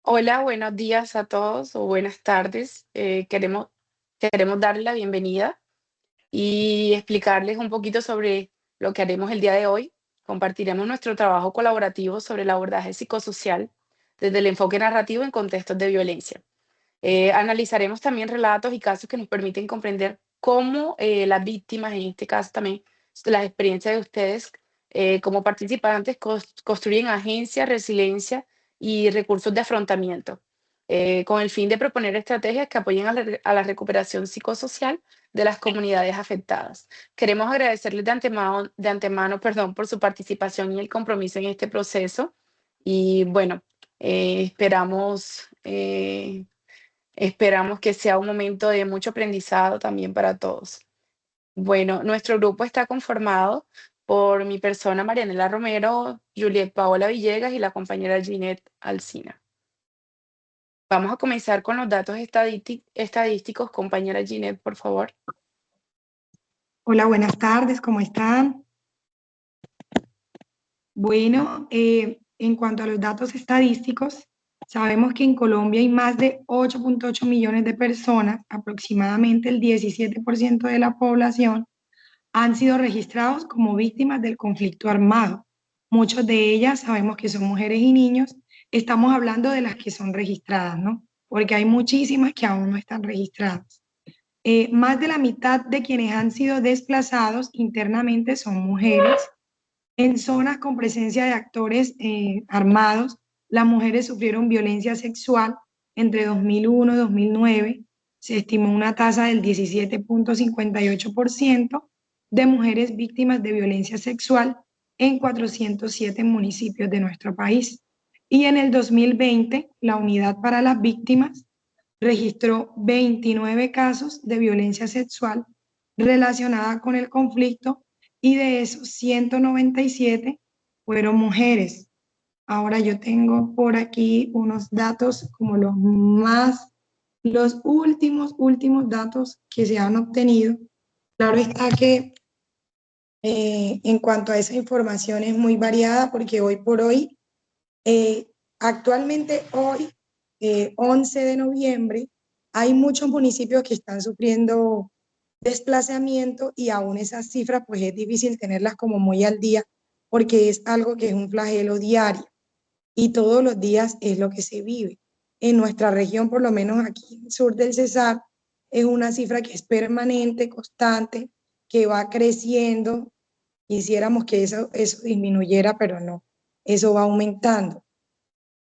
Hola, buenos días a todos o buenas tardes. Queremos darles la bienvenida y explicarles un poquito sobre lo que haremos el día de hoy. Compartiremos nuestro trabajo colaborativo sobre el abordaje psicosocial desde el enfoque narrativo en contextos de violencia. Analizaremos también relatos y casos que nos permiten comprender cómo las víctimas, en este caso también las experiencias de ustedes como participantes, construyen agencia, resiliencia y recursos de afrontamiento, con el fin de proponer estrategias que apoyen a la recuperación psicosocial de las comunidades afectadas. Queremos agradecerles de antemano, perdón, por su participación y el compromiso en este proceso. Y bueno, esperamos que sea un momento de mucho aprendizado también para todos. Bueno, nuestro grupo está conformado por mi persona, Marianela Romero, Juliet Paola Villegas y la compañera Ginette Alsina. Vamos a comenzar con los datos estadísticos. Compañera Ginette, por favor. Hola, buenas tardes, ¿cómo están? Bueno, en cuanto a los datos estadísticos, sabemos que en Colombia hay más de 8.8 millones de personas, aproximadamente el 17% de la población, han sido registrados como víctimas del conflicto armado. Muchas de ellas sabemos que son mujeres y niños. Estamos hablando de las que son registradas, ¿no? Porque hay muchísimas que aún no están registradas. Más de la mitad de quienes han sido desplazados internamente son mujeres. En zonas con presencia de actores armados, las mujeres sufrieron violencia sexual entre 2001 y 2009. Se estimó una tasa del 17.58% de mujeres víctimas de violencia sexual en 407 municipios de nuestro país. Y en el 2020, la Unidad para las Víctimas registró 29 casos de violencia sexual relacionada con el conflicto y de esos 197 fueron mujeres. Ahora yo tengo por aquí unos datos como los últimos datos que se han obtenido. Claro está que en cuanto a esa información es muy variada porque hoy por hoy, actualmente hoy, 11 de noviembre, hay muchos municipios que están sufriendo desplazamiento y aún esas cifras pues es difícil tenerlas como muy al día porque es algo que es un flagelo diario y todos los días es lo que se vive. En nuestra región, por lo menos aquí en el sur del Cesar, es una cifra que es permanente, constante, que va creciendo. Quisiéramos que eso disminuyera, pero no, eso va aumentando.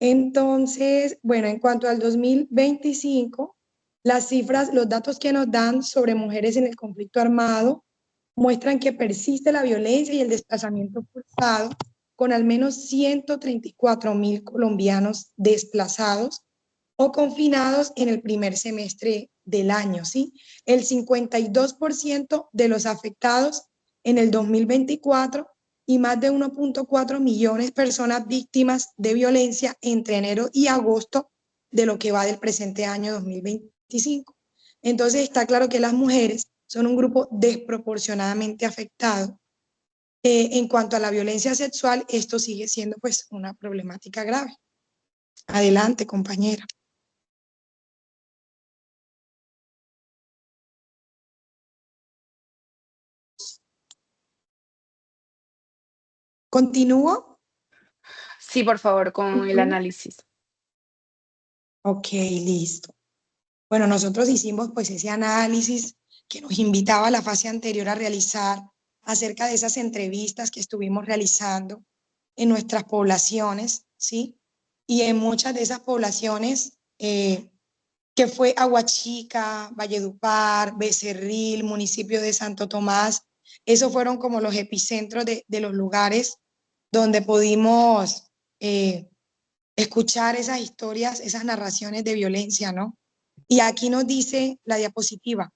Entonces, bueno, en cuanto al 2025, las cifras, los datos que nos dan sobre mujeres en el conflicto armado muestran que persiste la violencia y el desplazamiento forzado, con al menos 134.000 colombianos desplazados o confinados en el primer semestre del año, ¿sí? El 52% de los afectados en el 2024 y más de 1.4 millones de personas víctimas de violencia entre enero y agosto de lo que va del presente año 2025. Entonces está claro que las mujeres son un grupo desproporcionadamente afectado. En cuanto a la violencia sexual, esto sigue siendo pues una problemática grave. Adelante, compañera. ¿Continúo? Sí, por favor, con el análisis. Ok, listo. Bueno, nosotros hicimos pues ese análisis que nos invitaba a la fase anterior a realizar acerca de esas entrevistas que estuvimos realizando en nuestras poblaciones, ¿sí? Y en muchas de esas poblaciones, que fue Aguachica, Valledupar, Becerril, municipio de Santo Tomás, esos fueron como los epicentros de los lugares donde pudimos escuchar esas historias, esas narraciones de violencia, ¿no? Y aquí nos dice la diapositiva,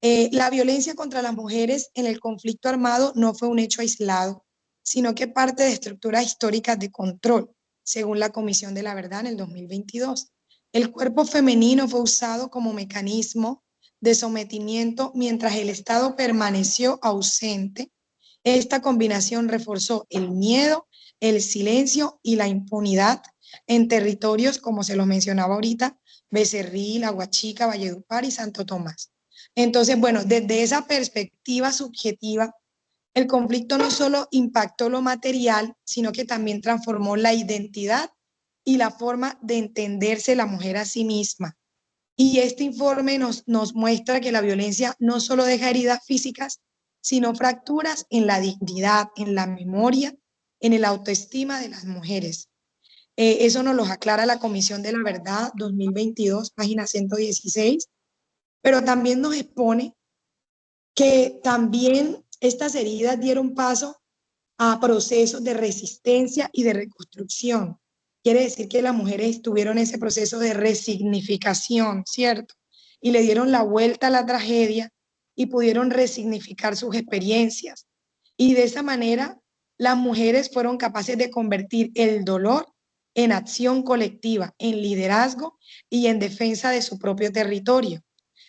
la violencia contra las mujeres en el conflicto armado no fue un hecho aislado, sino que parte de estructuras históricas de control, según la Comisión de la Verdad en el 2022. El cuerpo femenino fue usado como mecanismo de sometimiento mientras el Estado permaneció ausente. Esta combinación reforzó el miedo, el silencio y la impunidad en territorios, como se lo mencionaba ahorita, Becerril, Aguachica, Valledupar y Santo Tomás. Entonces, bueno, desde esa perspectiva subjetiva, el conflicto no solo impactó lo material, sino que también transformó la identidad y la forma de entenderse la mujer a sí misma. Y este informe nos muestra que la violencia no solo deja heridas físicas, sino fracturas en la dignidad, en la memoria, en el autoestima de las mujeres. Eso nos lo aclara la Comisión de la Verdad 2022, página 116, pero también nos expone que también estas heridas dieron paso a procesos de resistencia y de reconstrucción. Quiere decir que las mujeres tuvieron ese proceso de resignificación, ¿cierto? Y le dieron la vuelta a la tragedia y pudieron resignificar sus experiencias. Y de esa manera, las mujeres fueron capaces de convertir el dolor en acción colectiva, en liderazgo y en defensa de su propio territorio.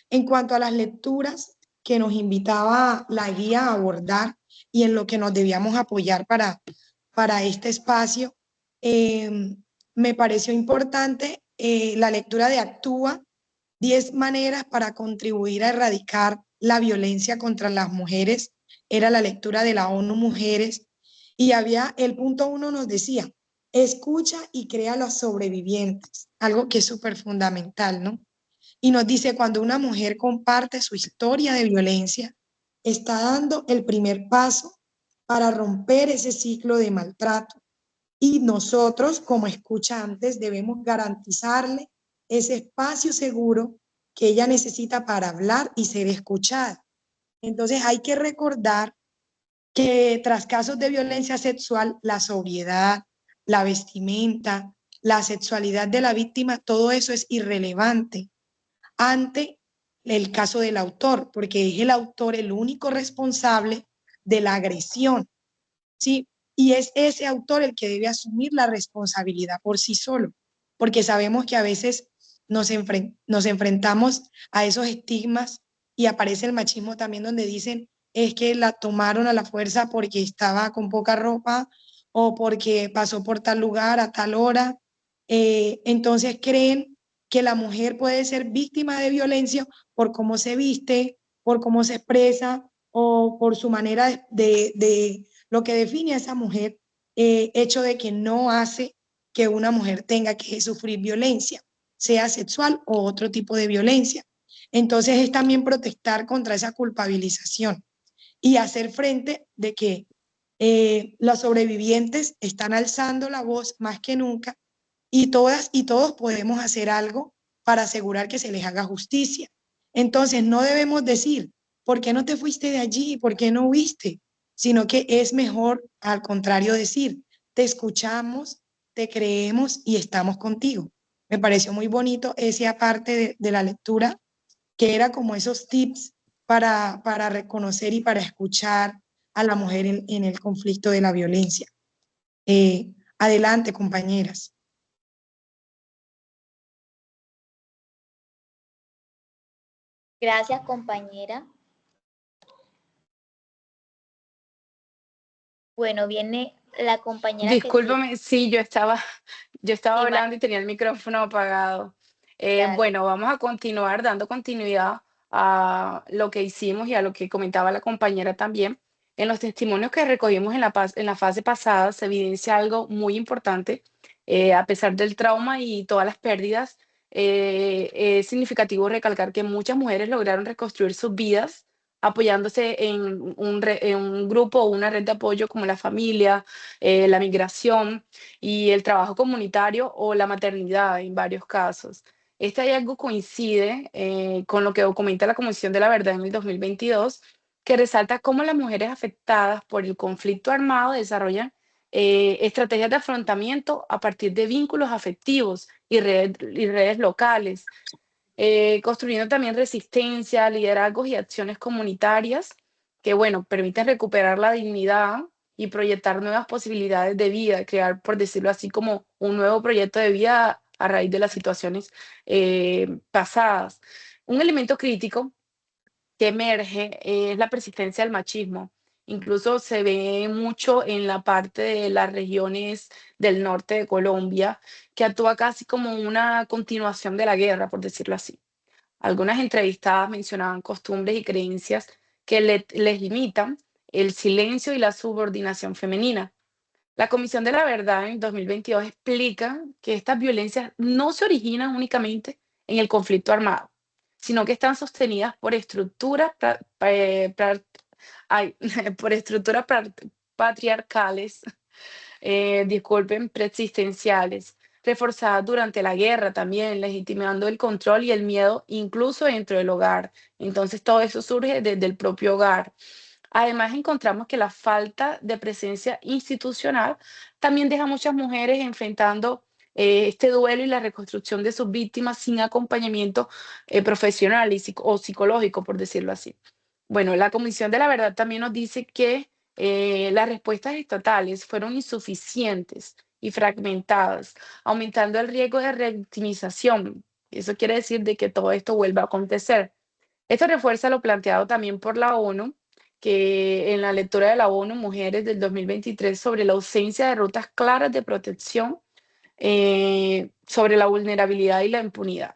En cuanto a las lecturas que nos invitaba la guía a abordar y en lo que nos debíamos apoyar para este espacio, eh, me pareció importante la lectura de Actúa, 10 maneras para contribuir a erradicar la violencia contra las mujeres. Era la lectura de la ONU Mujeres. Y había, el punto 1 nos decía, escucha y crea a los sobrevivientes, algo que es súper fundamental, ¿no? Y nos dice, cuando una mujer comparte su historia de violencia, está dando el primer paso para romper ese ciclo de maltrato. Y nosotros, como escuchantes, debemos garantizarle ese espacio seguro que ella necesita para hablar y ser escuchada. Entonces hay que recordar que tras casos de violencia sexual, la sobriedad, la vestimenta, la sexualidad de la víctima, todo eso es irrelevante ante el caso del autor, porque es el autor el único responsable de la agresión, ¿sí? Y es ese autor el que debe asumir la responsabilidad por sí solo, porque sabemos que a veces nos enfrentamos a esos estigmas y aparece el machismo también donde dicen es que la tomaron a la fuerza porque estaba con poca ropa o porque pasó por tal lugar a tal hora. Entonces creen que la mujer puede ser víctima de violencia por cómo se viste, por cómo se expresa o por su manera de lo que define a esa mujer, hecho de que no hace que una mujer tenga que sufrir violencia, sea sexual o otro tipo de violencia. Entonces es también protestar contra esa culpabilización y hacer frente de que los sobrevivientes están alzando la voz más que nunca y todas y todos podemos hacer algo para asegurar que se les haga justicia. Entonces no debemos decir, ¿por qué no te fuiste de allí? ¿Por qué no huiste? Sino que es mejor, al contrario, decir, te escuchamos, te creemos y estamos contigo. Me pareció muy bonito esa parte de la lectura, que era como esos tips para reconocer y para escuchar a la mujer en el conflicto de la violencia. Adelante, compañeras. Gracias, compañera. Bueno, viene la compañera que sigue. Discúlpame, sí, yo estaba Sí, hablando y tenía el micrófono apagado. dale. Bueno, vamos a continuar dando continuidad a lo que hicimos y a lo que comentaba la compañera también. En los testimonios que recogimos en la fase pasada se evidencia algo muy importante. A pesar del trauma y todas las pérdidas, es significativo recalcar que muchas mujeres lograron reconstruir sus vidas apoyándose en un grupo o una red de apoyo como la familia, la migración y el trabajo comunitario o la maternidad en varios casos. Este hallazgo coincide con lo que documenta la Comisión de la Verdad en el 2022, que resalta cómo las mujeres afectadas por el conflicto armado desarrollan estrategias de afrontamiento a partir de vínculos afectivos y redes locales, construyendo también resistencia, liderazgos y acciones comunitarias que, bueno, permiten recuperar la dignidad y proyectar nuevas posibilidades de vida, crear, por decirlo así, como un nuevo proyecto de vida a raíz de las situaciones pasadas. Un elemento crítico que emerge es la persistencia del machismo. Incluso se ve mucho en la parte de las regiones del norte de Colombia, que actúa casi como una continuación de la guerra, por decirlo así. Algunas entrevistadas mencionaban costumbres y creencias que les limitan el silencio y la subordinación femenina. La Comisión de la Verdad en 2022 explica que estas violencias no se originan únicamente en el conflicto armado, sino que están sostenidas por estructuras, ay, por estructuras patriarcales, disculpen, preexistenciales, reforzadas durante la guerra también, legitimando el control y el miedo incluso dentro del hogar. Entonces todo eso surge desde el propio hogar. Además, encontramos que la falta de presencia institucional también deja a muchas mujeres enfrentando este duelo y la reconstrucción de sus víctimas sin acompañamiento profesional o psicológico, por decirlo así. Bueno, la Comisión de la Verdad también nos dice que las respuestas estatales fueron insuficientes y fragmentadas, aumentando el riesgo de revictimización. Eso quiere decir de que todo esto vuelva a acontecer. Esto refuerza lo planteado también por la ONU, que en la lectura de la ONU Mujeres del 2023 sobre la ausencia de rutas claras de protección sobre la vulnerabilidad y la impunidad.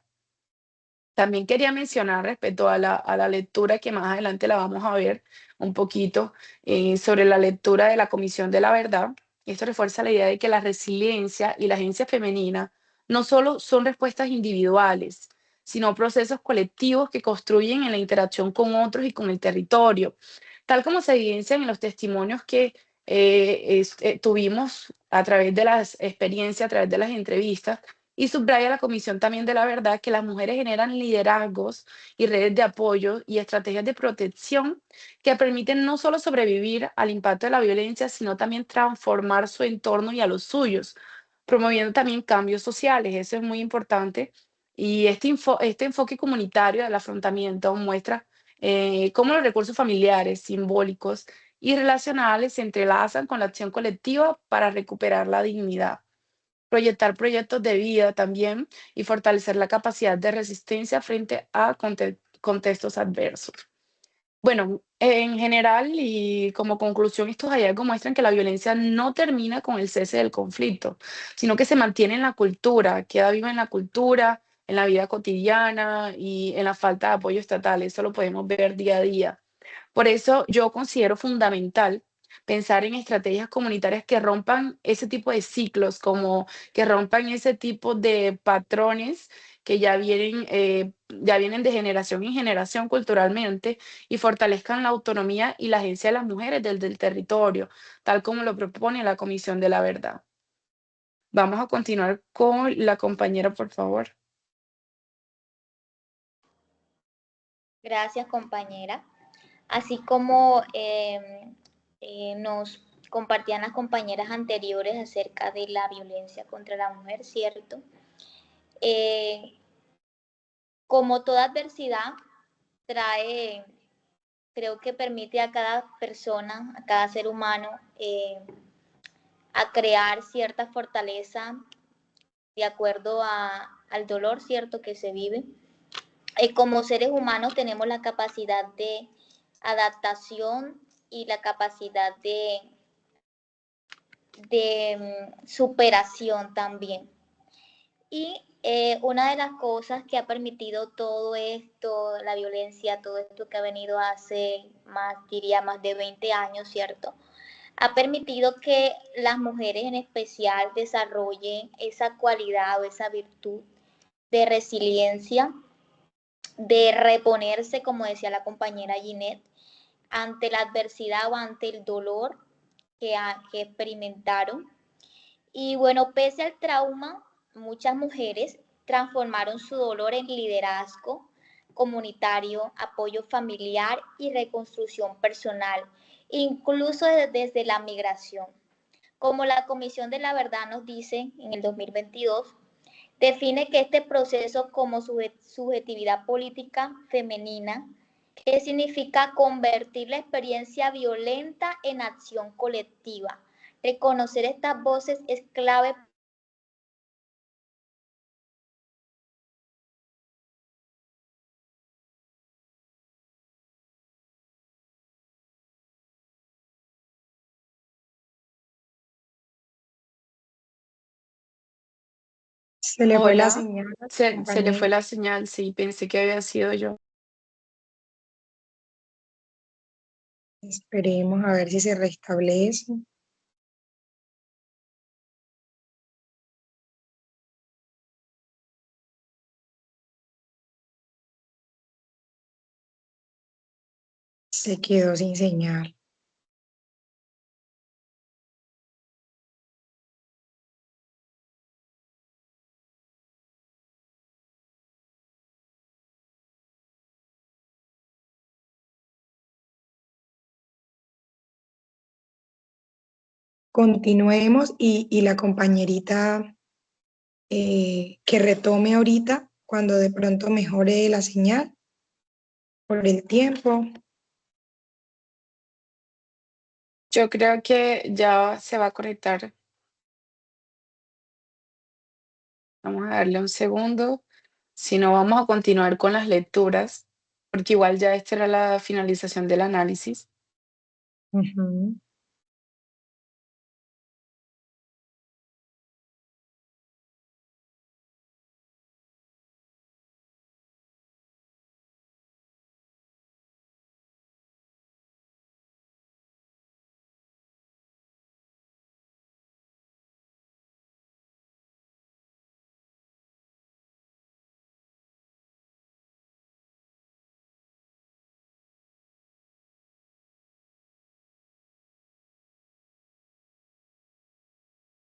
También quería mencionar respecto a la lectura que más adelante la vamos a ver un poquito sobre la lectura de la Comisión de la Verdad. Esto refuerza la idea de que la resiliencia y la agencia femenina no solo son respuestas individuales, sino procesos colectivos que construyen en la interacción con otros y con el territorio, tal como se evidencia en los testimonios que tuvimos a través de las experiencias, a través de las entrevistas, y subraya la Comisión también de la Verdad que las mujeres generan liderazgos y redes de apoyo y estrategias de protección que permiten no solo sobrevivir al impacto de la violencia, sino también transformar su entorno y a los suyos, promoviendo también cambios sociales. Eso es muy importante. Y este enfoque comunitario del afrontamiento muestra cómo los recursos familiares, simbólicos y relacionales se entrelazan con la acción colectiva para recuperar la dignidad, proyectar proyectos de vida también y fortalecer la capacidad de resistencia frente a contextos adversos. Bueno, en general y como conclusión, estos hallazgos muestran que la violencia no termina con el cese del conflicto, sino que se mantiene en la cultura, queda viva en la cultura, en la vida cotidiana y en la falta de apoyo estatal. Eso lo podemos ver día a día. Por eso yo considero fundamental pensar en estrategias comunitarias que rompan ese tipo de ciclos, como que rompan ese tipo de patrones que ya vienen de generación en generación culturalmente y fortalezcan la autonomía y la agencia de las mujeres desde el territorio, tal como lo propone la Comisión de la Verdad. Vamos a continuar con la compañera, por favor. Gracias, compañera. Así como nos compartían las compañeras anteriores acerca de la violencia contra la mujer, ¿cierto? Eh, como toda adversidad trae, creo que permite a cada persona, a cada ser humano, a crear cierta fortaleza de acuerdo al dolor, ¿cierto?, que se vive. Como seres humanos tenemos la capacidad de adaptación y la capacidad de superación también. Y una de las cosas que ha permitido todo esto, la violencia, todo esto que ha venido hace más, diría más de 20 años, ¿cierto? Ha permitido que las mujeres en especial desarrollen esa cualidad o esa virtud de resiliencia, de reponerse, como decía la compañera Ginette, ante la adversidad o ante el dolor que experimentaron. Y bueno, pese al trauma, muchas mujeres transformaron su dolor en liderazgo comunitario, apoyo familiar y reconstrucción personal, incluso desde la migración. Como la Comisión de la Verdad nos dice en el 2022, define que este proceso como subjetividad política femenina, que significa convertir la experiencia violenta en acción colectiva. Reconocer estas voces es clave Se le fue la Hola, señal a tu se le fue compañero. la señal, sí, pensé que había sido yo. Esperemos a ver si se restablece. Se quedó sin señal. Continuemos y la compañerita que retome ahorita cuando de pronto mejore la señal por el tiempo. Yo creo que ya se va a conectar. Vamos a darle un segundo. Si no, vamos a continuar con las lecturas, porque igual ya esta era la finalización del análisis. Ujú.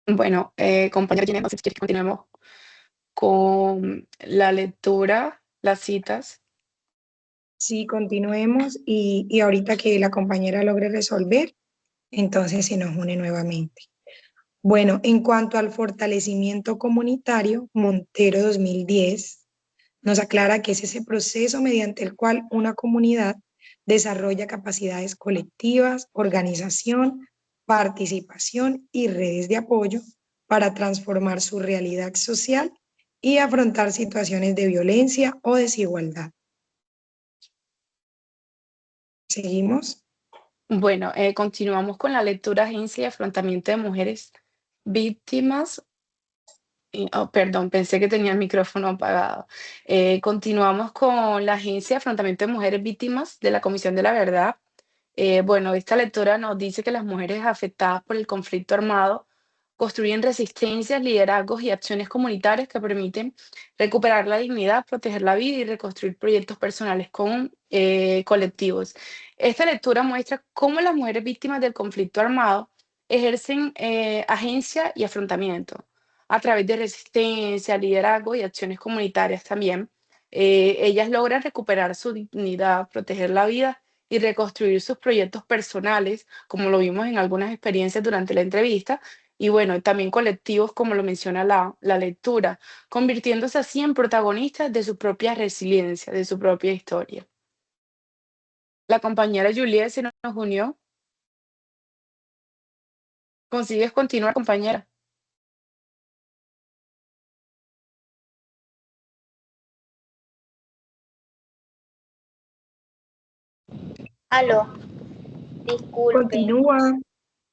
Bueno, compañera Ginette, no sé si quieres que continuemos con la lectura, las citas. Sí, continuemos y ahorita que la compañera logre resolver, entonces se nos une nuevamente. Bueno, en cuanto al fortalecimiento comunitario, Montero 2010 nos aclara que es ese proceso mediante el cual una comunidad desarrolla capacidades colectivas, organización, participación y redes de apoyo para transformar su realidad social y afrontar situaciones de violencia o desigualdad. ¿Seguimos? Bueno, continuamos con la lectura, agencia y afrontamiento de mujeres víctimas. Oh, perdón, pensé que tenía el micrófono apagado. Continuamos con la agencia de afrontamiento de mujeres víctimas de la Comisión de la Verdad. Bueno, esta lectura nos dice que las mujeres afectadas por el conflicto armado construyen resistencias, liderazgos y acciones comunitarias que permiten recuperar la dignidad, proteger la vida y reconstruir proyectos personales con colectivos. Esta lectura muestra cómo las mujeres víctimas del conflicto armado ejercen agencia y afrontamiento a través de resistencia, liderazgo y acciones comunitarias también. Ellas logran recuperar su dignidad, proteger la vida y reconstruir sus proyectos personales, como lo vimos en algunas experiencias durante la entrevista, y bueno, también colectivos, como lo menciona la lectura, convirtiéndose así en protagonistas de su propia resiliencia, de su propia historia. La compañera Juliet se nos unió. ¿Consigues continuar, compañera? Aló, disculpe, Continúa,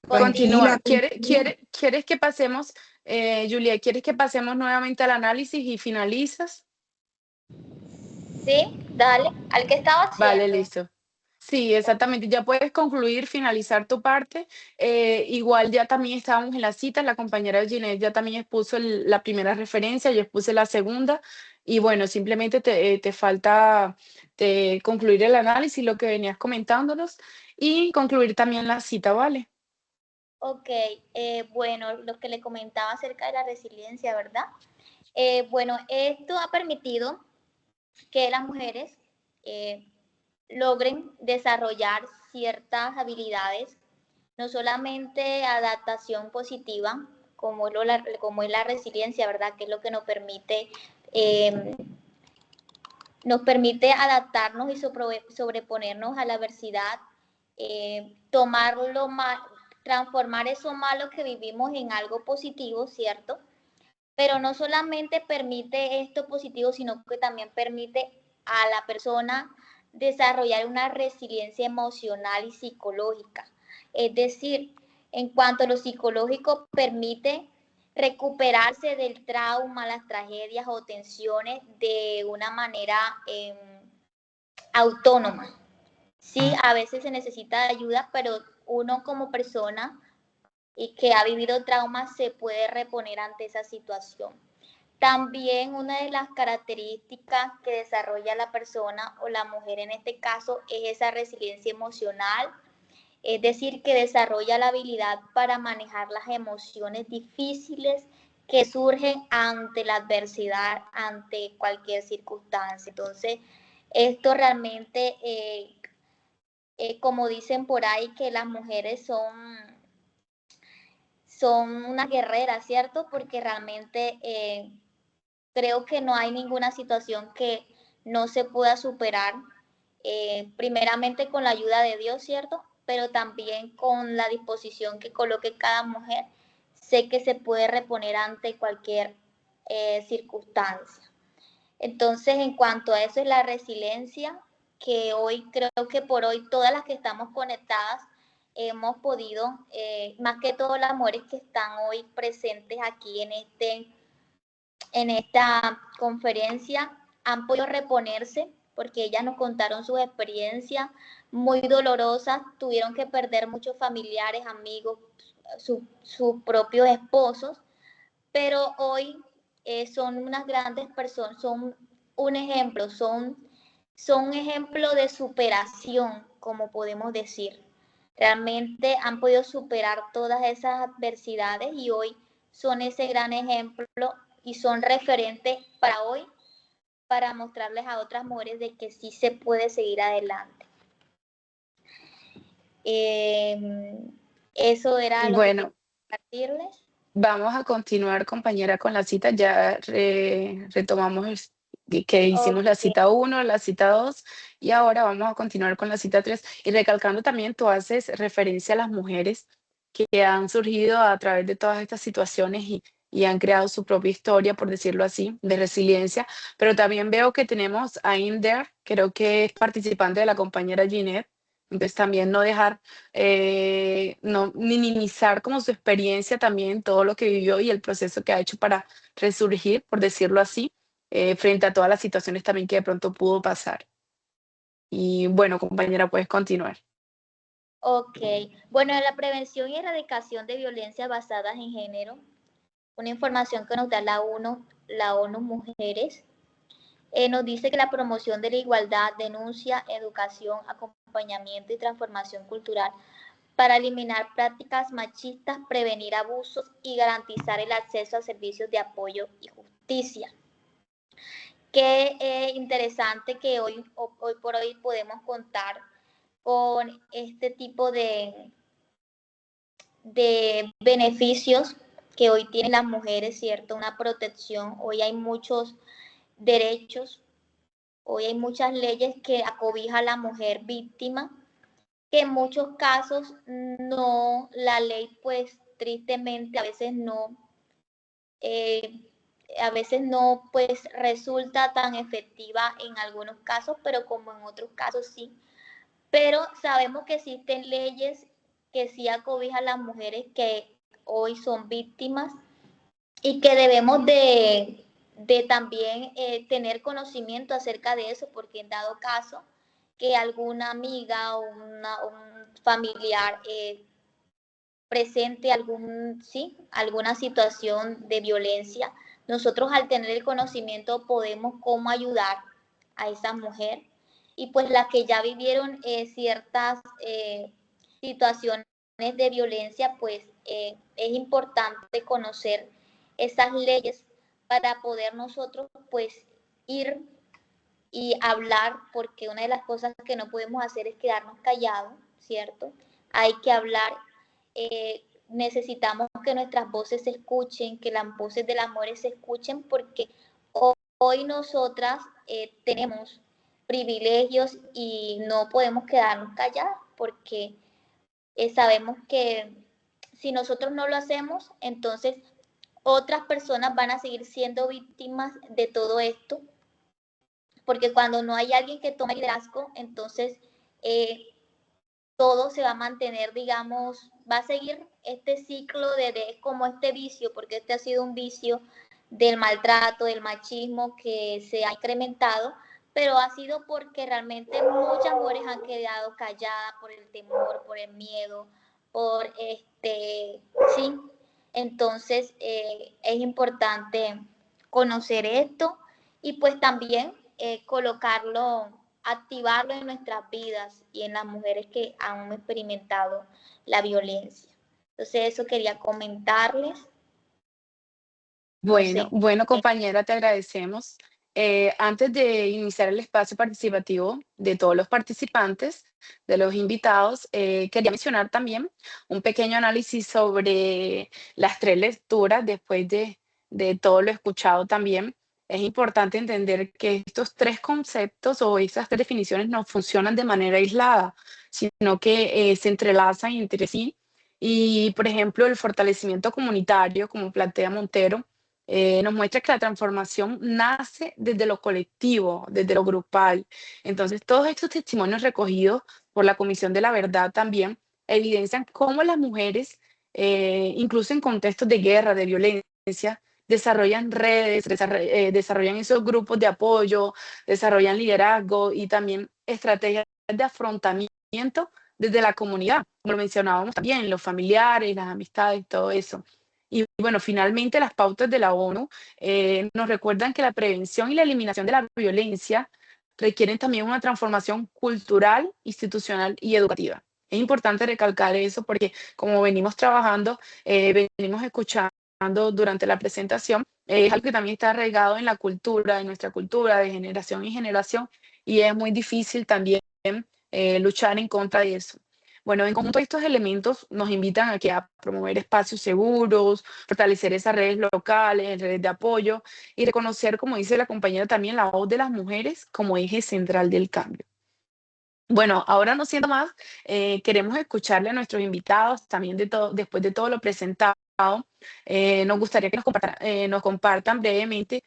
continúo. tranquila, Continúa. continúa. ¿Quieres que pasemos, Juliet, quieres que pasemos nuevamente al análisis y finalizas? Sí, dale, al que estaba Vale, haciendo. listo. Sí, exactamente. Ya puedes concluir, finalizar tu parte. Igual ya también estábamos en la cita, la compañera Ginette ya también expuso la primera referencia, yo expuse la segunda. Y bueno, simplemente te falta concluir el análisis, lo que venías comentándonos, y concluir también la cita, ¿vale? Ok, bueno, lo que le comentaba acerca de la resiliencia, ¿verdad? Bueno, esto ha permitido que las mujeres eh, logren desarrollar ciertas habilidades, no solamente adaptación positiva, como es la resiliencia, ¿verdad? Que es lo que eh, nos permite adaptarnos y sobreponernos a la adversidad, tomarlo mal, transformar eso malo que vivimos en algo positivo, ¿cierto? Pero no solamente permite esto positivo, sino que también permite a la persona desarrollar una resiliencia emocional y psicológica. Es decir, en cuanto a lo psicológico, permite recuperarse del trauma, las tragedias o tensiones de una manera autónoma. Sí, a veces se necesita ayuda, pero uno como persona y que ha vivido traumas se puede reponer ante esa situación. También una de las características que desarrolla la persona o la mujer en este caso es esa resiliencia emocional, es decir, que desarrolla la habilidad para manejar las emociones difíciles que surgen ante la adversidad, ante cualquier circunstancia. Entonces, esto realmente, como dicen por ahí, que las mujeres son unas guerreras, ¿cierto? Porque realmente creo que no hay ninguna situación que no se pueda superar, primeramente con la ayuda de Dios, ¿cierto? Pero también con la disposición que coloque cada mujer, sé que se puede reponer ante cualquier circunstancia. Entonces, en cuanto a eso es la resiliencia, que hoy creo que por hoy todas las que estamos conectadas hemos podido, más que todo las mujeres que están hoy presentes aquí en esta conferencia, han podido reponerse porque ellas nos contaron sus experiencias muy dolorosas, tuvieron que perder muchos familiares, amigos, sus propios esposos, pero hoy son unas grandes personas, son un ejemplo, son ejemplo de superación, como podemos decir. Realmente han podido superar todas esas adversidades y hoy son ese gran ejemplo y son referentes para hoy, para mostrarles a otras mujeres de que sí se puede seguir adelante. Eso era lo que quería Bueno, compartirles. vamos a continuar, compañera, con la cita. Ya retomamos que hicimos la Ok, cita uno, la cita 2 y ahora vamos a continuar con la cita 3. Y recalcando también, tú haces referencia a las mujeres que han surgido a través de todas estas situaciones y han creado su propia historia, por decirlo así, de resiliencia. Pero también veo que tenemos a Inder, creo que es participante de la compañera Ginette. Entonces también no dejar, no minimizar como su experiencia también, todo lo que vivió y el proceso que ha hecho para resurgir, por decirlo así, frente a todas las situaciones también que de pronto pudo pasar. Y bueno, compañera, puedes continuar. ok. Bueno, la prevención y erradicación de violencias basadas en género, una información que nos da la ONU Mujeres, nos dice que la promoción de la igualdad, denuncia, educación, acompañamiento y transformación cultural para eliminar prácticas machistas, prevenir abusos y garantizar el acceso a servicios de apoyo y justicia. Qué interesante que hoy por hoy podemos contar con este tipo de beneficios que hoy tienen las mujeres, ¿cierto? Una protección. Hoy hay muchos derechos, hoy hay muchas leyes que acobijan a la mujer víctima, que en muchos casos no, la ley pues tristemente eh, a veces no pues resulta tan efectiva en algunos casos, pero como en otros casos sí. Pero sabemos que existen leyes que sí acobijan a las mujeres que hoy son víctimas y que debemos de también tener conocimiento acerca de eso, porque en dado caso que alguna amiga o un familiar presente alguna situación de violencia, nosotros al tener el conocimiento podemos cómo ayudar a esa mujer y pues las que ya vivieron ciertas situaciones de violencia, pues es importante conocer esas leyes para poder nosotros pues ir y hablar, porque una de las cosas que no podemos hacer es quedarnos callados, ¿cierto? Hay que hablar, necesitamos que nuestras voces se escuchen, que las voces de las mujeres se escuchen, porque hoy nosotras tenemos privilegios y no podemos quedarnos calladas, porque sabemos que si nosotros no lo hacemos, entonces otras personas van a seguir siendo víctimas de todo esto, porque cuando no hay alguien que tome liderazgo, entonces todo se va a mantener, digamos, va a seguir este ciclo de como este vicio, porque este ha sido un vicio del maltrato, del machismo que se ha incrementado, pero ha sido porque realmente muchas mujeres han quedado calladas por el temor, por el miedo, por sí. Entonces es importante conocer esto y pues también colocarlo, activarlo en nuestras vidas y en las mujeres que han experimentado la violencia. Entonces eso quería comentarles, no Bueno, sé. bueno, compañera, te agradecemos. Antes de iniciar el espacio participativo de todos los participantes, de los invitados, quería mencionar también un pequeño análisis sobre las tres lecturas después de todo lo escuchado también. Es importante entender que estos tres conceptos o estas tres definiciones no funcionan de manera aislada, sino que se entrelazan entre sí. Y, por ejemplo, el fortalecimiento comunitario, como plantea Montero, nos muestra que la transformación nace desde lo colectivo, desde lo grupal. Entonces, todos estos testimonios recogidos por la Comisión de la Verdad también evidencian cómo las mujeres, incluso en contextos de guerra, de violencia, desarrollan redes, desarrollan esos grupos de apoyo, desarrollan liderazgo y también estrategias de afrontamiento desde la comunidad, como lo mencionábamos también, los familiares, las amistades, todo eso. Y bueno, finalmente las pautas de la ONU nos recuerdan que la prevención y la eliminación de la violencia requieren también una transformación cultural, institucional y educativa. Es importante recalcar eso porque como venimos trabajando, venimos escuchando durante la presentación, es algo que también está arraigado en la cultura, en nuestra cultura, de generación en generación, y es muy difícil también luchar en contra de eso. Bueno, en conjunto estos elementos nos invitan a promover espacios seguros, fortalecer esas redes locales, redes de apoyo y reconocer, como dice la compañera, también la voz de las mujeres como eje central del cambio. Bueno, ahora no siendo más, queremos escucharle a nuestros invitados también después de todo lo presentado. Nos gustaría que nos compartan brevemente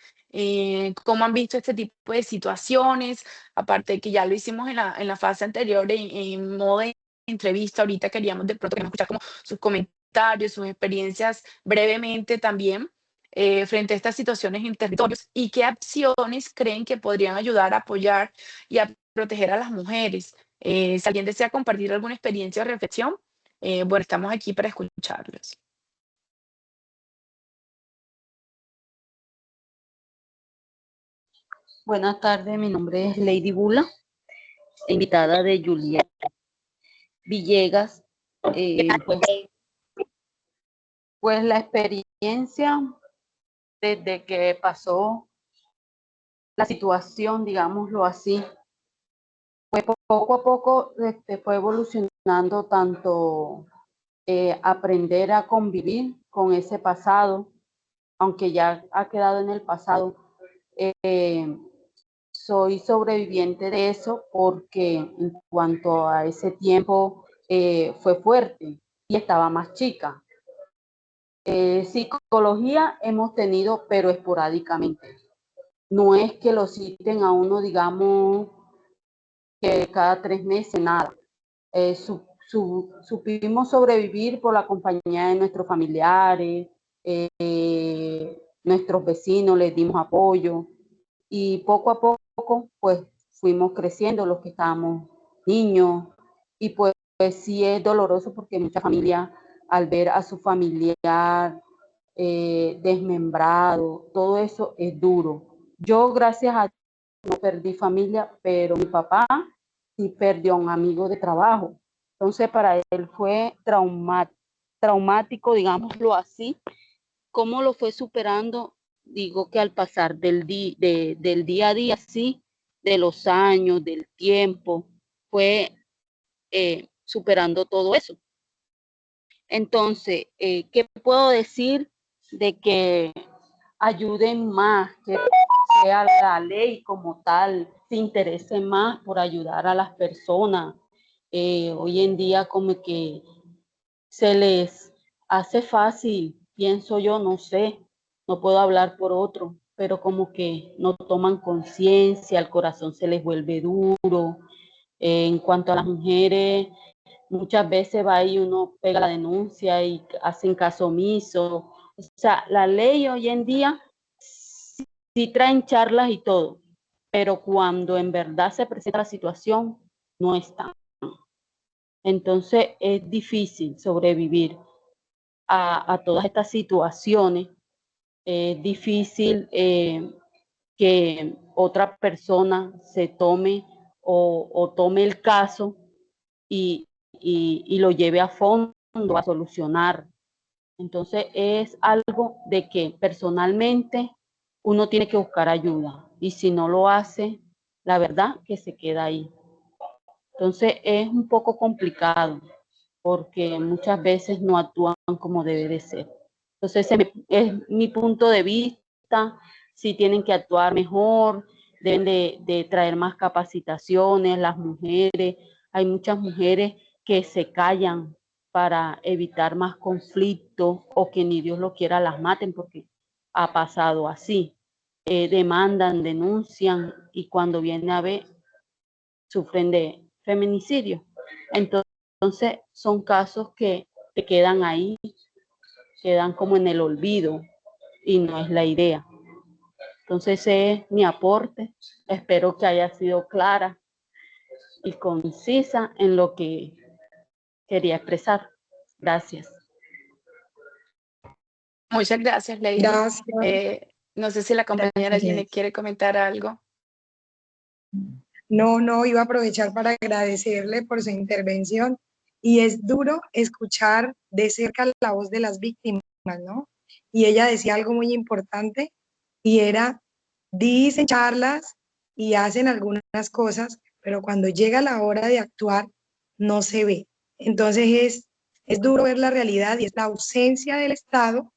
cómo han visto este tipo de situaciones, aparte de que ya lo hicimos en la fase anterior en modo de entrevista, ahorita queremos escuchar como sus comentarios, sus experiencias brevemente también frente a estas situaciones en territorios y qué acciones creen que podrían ayudar a apoyar y a proteger a las mujeres. Si alguien desea compartir alguna experiencia o reflexión, bueno, estamos aquí para escucharlos. Buenas tardes, mi nombre es Lady Bula, invitada de Juliet Villegas. Pues la experiencia desde que pasó la situación, digámoslo así, pues poco a poco fue evolucionando tanto aprender a convivir con ese pasado, aunque ya ha quedado en el pasado. Soy sobreviviente de eso porque en cuanto a ese tiempo fue fuerte y estaba más chica. Psicología hemos tenido, pero esporádicamente. No es que lo citen a uno, digamos, que cada 3 meses, nada. Supimos sobrevivir por la compañía de nuestros familiares, nuestros vecinos, les dimos apoyo y poco a poco pues fuimos creciendo los que estábamos niños y pues sí es doloroso porque mucha familia al ver a su familiar desmembrado, todo eso es duro. Yo gracias a Dios no perdí familia, pero mi papá sí perdió a un amigo de trabajo. Entonces para él fue traumático, digámoslo así. ¿Cómo lo fue superando? Digo que al pasar del día a día, sí, de los años, del tiempo, fue superando todo eso. Entonces, ¿qué puedo decir de que ayuden más, que sea la ley como tal, se interese más por ayudar a las personas? Hoy en día como que se les hace fácil, pienso yo, no sé, no puedo hablar por otro, pero como que no toman conciencia, el corazón se les vuelve duro. En cuanto a las mujeres, muchas veces va y uno pega la denuncia y hacen caso omiso. O sea, la ley hoy en día sí traen charlas y todo, pero cuando en verdad se presenta la situación, no está. Entonces es difícil sobrevivir a todas estas situaciones. Es difícil que otra persona se tome o tome el caso y lo lleve a fondo, a solucionar. Entonces es algo de que personalmente uno tiene que buscar ayuda y si no lo hace, la verdad que se queda ahí. Entonces es un poco complicado porque muchas veces no actúan como debe de ser. Entonces es mi punto de vista, si tienen que actuar mejor, deben de traer más capacitaciones, las mujeres, hay muchas mujeres que se callan para evitar más conflictos o que ni Dios lo quiera las maten porque ha pasado así. Demandan, denuncian y cuando viene a ver sufren de feminicidio. Entonces son casos que te quedan ahí, quedan como en el olvido y no es la idea. Entonces ese es mi aporte. Espero que haya sido clara y concisa en lo que quería expresar. Gracias. Muchas gracias, Lady. Gracias. No sé si la compañera Gracias, Gine Lady. quiere comentar algo. No, iba a aprovechar para agradecerle por su intervención y es duro escuchar de cerca la voz de las víctimas, ¿no? Y ella decía algo muy importante y era, dicen charlas y hacen algunas cosas, pero cuando llega la hora de actuar, no se ve. Entonces es duro ver la realidad y es la ausencia del Estado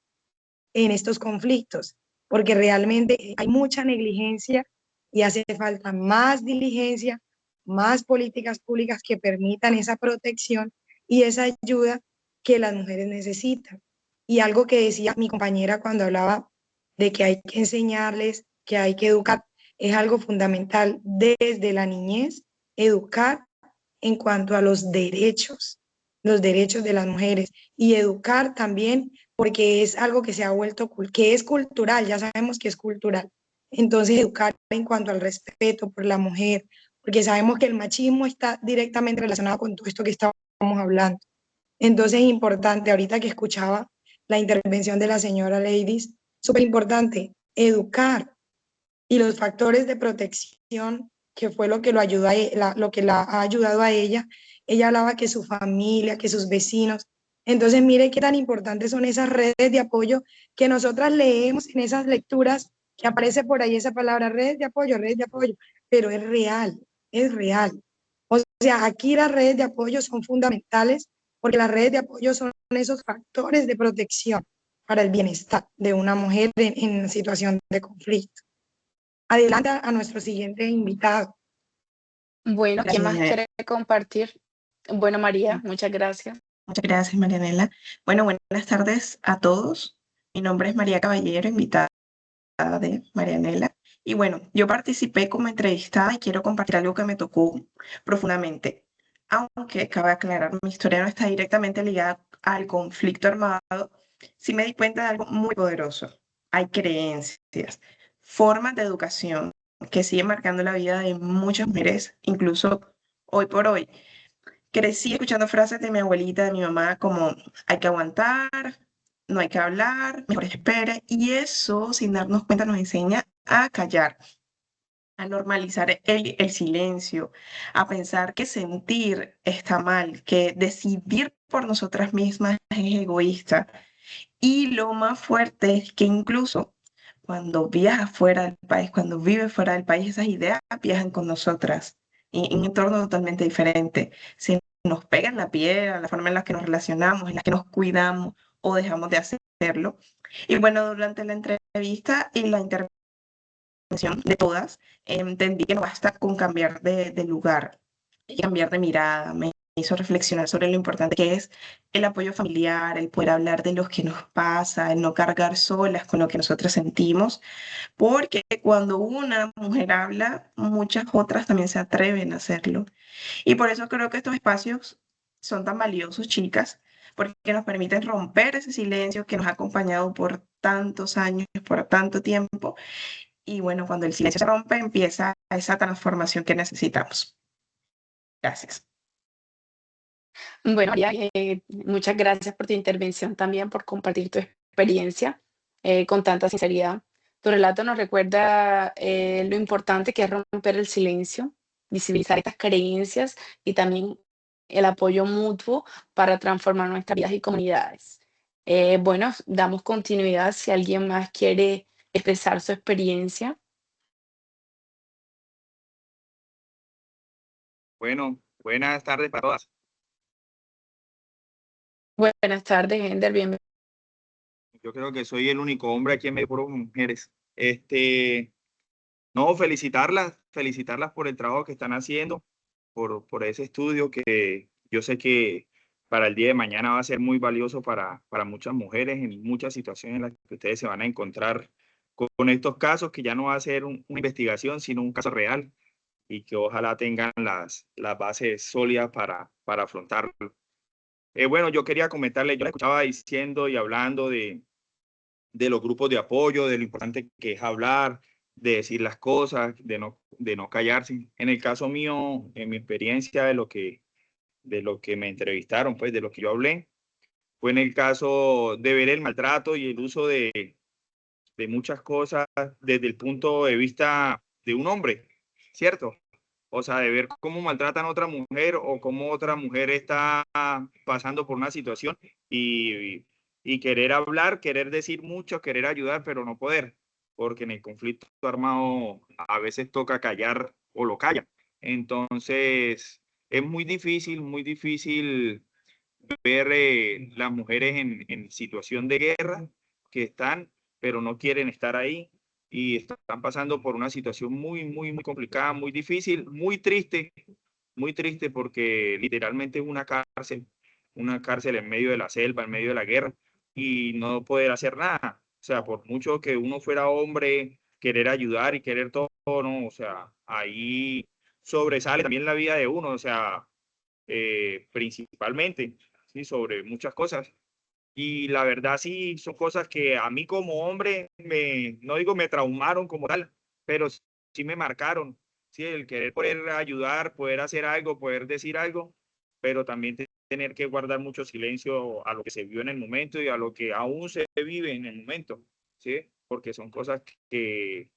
en estos conflictos, porque realmente hay mucha negligencia y hace falta más diligencia, más políticas públicas que permitan esa protección y esa ayuda que las mujeres necesitan. Y algo que decía mi compañera cuando hablaba de que hay que enseñarles, que hay que educar, es algo fundamental desde la niñez, educar en cuanto a los derechos de las mujeres y educar también porque es algo que se ha vuelto, que es cultural, ya sabemos que es cultural. Entonces, educar en cuanto al respeto por la mujer, porque sabemos que el machismo está directamente relacionado con todo esto que estamos hablando. Entonces, es importante, ahorita que escuchaba la intervención de la señora Ladies, súper importante, educar y los factores de protección, que fue lo que, lo que la ha ayudado a ella hablaba que su familia, que sus vecinos. Entonces, mire qué tan importantes son esas redes de apoyo que nosotras leemos en esas lecturas, que aparece por ahí esa palabra, redes de apoyo, pero es real, es real. O sea, aquí las redes de apoyo son fundamentales porque las redes de apoyo son esos factores de protección para el bienestar de una mujer en situación de conflicto. Adelante a nuestro siguiente invitado. Bueno, ¿quién Gracias, más Marianela. quiere compartir? Bueno, María, muchas gracias. Muchas gracias, Marianela. Bueno, buenas tardes a todos. Mi nombre es María Caballero, invitada de Marianela. Y bueno, yo participé como entrevistada y quiero compartir algo que me tocó profundamente. Aunque cabe aclarar, mi historia no está directamente ligada al conflicto armado, sí me di cuenta de algo muy poderoso. Hay creencias, formas de educación que siguen marcando la vida de muchas mujeres, incluso hoy por hoy. Crecí escuchando frases de mi abuelita, de mi mamá, como hay que aguantar, no hay que hablar, mejor espere. Y eso, sin darnos cuenta, nos enseña a callar, a normalizar el silencio, a pensar que sentir está mal, que decidir por nosotras mismas es egoísta. Y lo más fuerte es que incluso cuando viajas fuera del país, cuando vives fuera del país, esas ideas viajan con nosotras en un entorno totalmente diferente. Se nos pega en la piel, la forma en la que nos relacionamos, en la que nos cuidamos o dejamos de hacerlo. Y bueno, durante la entrevista y la intervención de todas, entendí que no basta con cambiar de lugar y cambiar de mirada. Me hizo reflexionar sobre lo importante que es el apoyo familiar, el poder hablar de lo que nos pasa, el no cargar solas con lo que nosotras sentimos, porque cuando una mujer habla, muchas otras también se atreven a hacerlo. Y por eso creo que estos espacios son tan valiosos, chicas, porque nos permiten romper ese silencio que nos ha acompañado por tantos años, por tanto tiempo. Y bueno, cuando el silencio se rompe, empieza esa transformación que necesitamos. Gracias. Bueno, María, muchas gracias por tu intervención también, por compartir tu experiencia con tanta sinceridad. Tu relato nos recuerda lo importante que es romper el silencio, visibilizar estas creencias y también el apoyo mutuo para transformar nuestras vidas y comunidades. Bueno, damos continuidad si alguien más quiere expresar su experiencia. Bueno, buenas tardes para todas. Buenas tardes, Ender, bienvenido. Yo creo que soy el único hombre aquí en medio de puras mujeres. No, felicitarlas por el trabajo que están haciendo, por ese estudio que yo sé que para el día de mañana va a ser muy valioso para muchas mujeres en muchas situaciones en las que ustedes se van a encontrar con estos casos, que ya no va a ser una investigación, sino un caso real, y que ojalá tengan las bases sólidas para afrontarlo. Bueno, yo quería comentarle, yo escuchaba diciendo y hablando de los grupos de apoyo, de lo importante que es hablar, de decir las cosas, de no callarse. En el caso mío, en mi experiencia de lo que me entrevistaron, pues de lo que yo hablé, fue en el caso de ver el maltrato y el uso de muchas cosas desde el punto de vista de un hombre, ¿cierto? O sea, de ver cómo maltratan a otra mujer o cómo otra mujer está pasando por una situación y querer hablar, querer decir mucho, querer ayudar, pero no poder, porque en el conflicto armado a veces toca callar o lo calla. Entonces, es muy difícil ver las mujeres en situación de guerra que están, pero no quieren estar ahí y están pasando por una situación muy complicada, muy difícil, muy triste porque literalmente es una cárcel en medio de la selva, en medio de la guerra y no poder hacer nada. O sea, por mucho que uno fuera hombre, querer ayudar y querer todo, ¿no? O sea, ahí sobresale también la vida de uno, o sea, principalmente, ¿sí? Sobre muchas cosas. Y la verdad sí, son cosas que a mí como hombre, no digo me traumaron como tal, pero sí me marcaron. Sí, el querer poder ayudar, poder hacer algo, poder decir algo, pero también tener que guardar mucho silencio a lo que se vio en el momento y a lo que aún se vive en el momento, ¿sí? Porque son cosas que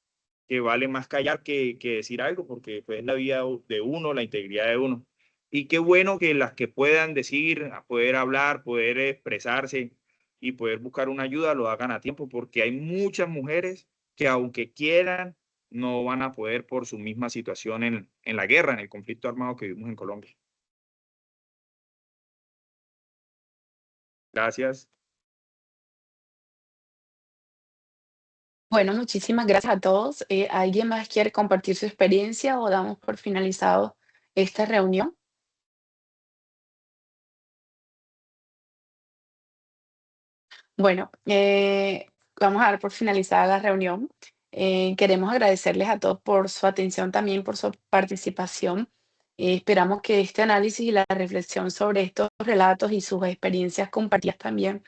vale más callar que decir algo, porque pues, es la vida de uno, la integridad de uno. Y qué bueno que las que puedan decir, poder hablar, poder expresarse y poder buscar una ayuda lo hagan a tiempo, porque hay muchas mujeres que aunque quieran, no van a poder por su misma situación en la guerra, en el conflicto armado que vivimos en Colombia. Gracias. Bueno, muchísimas gracias a todos. ¿Alguien más quiere compartir su experiencia o damos por finalizado esta reunión? Bueno, vamos a dar por finalizada la reunión. Queremos agradecerles a todos por su atención, también por su participación. Esperamos que este análisis y la reflexión sobre estos relatos y sus experiencias compartidas también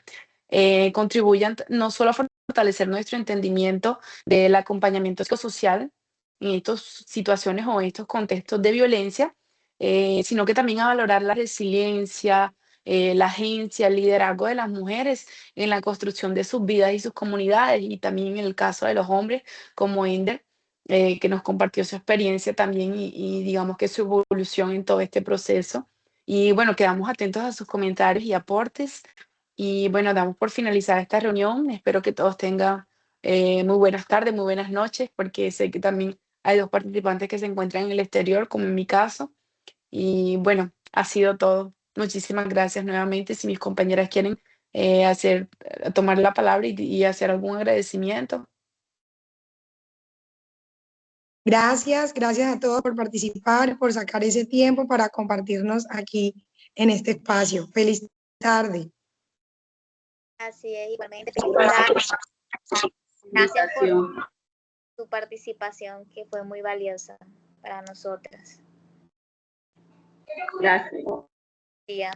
contribuyan no solo a fortalecer nuestro entendimiento del acompañamiento psicosocial en estas situaciones o en estos contextos de violencia, sino que también a valorar la resiliencia, la agencia, el liderazgo de las mujeres en la construcción de sus vidas y sus comunidades, y también en el caso de los hombres, como Ender, que nos compartió su experiencia también y digamos que su evolución en todo este proceso. Y bueno, quedamos atentos a sus comentarios y aportes. Y bueno, damos por finalizada esta reunión. Espero que todos tengan muy buenas tardes, muy buenas noches, porque sé que también hay dos participantes que se encuentran en el exterior, como en mi caso. Y bueno, ha sido todo. Muchísimas gracias nuevamente. Si mis compañeras quieren tomar la palabra y hacer algún agradecimiento. Gracias, gracias a todos por participar, por sacar ese tiempo para compartirnos aquí en este espacio. Feliz tarde. Así es, igualmente. Felicidades. Gracias por Invitación. tu participación, que fue muy valiosa para nosotras. Gracias. día.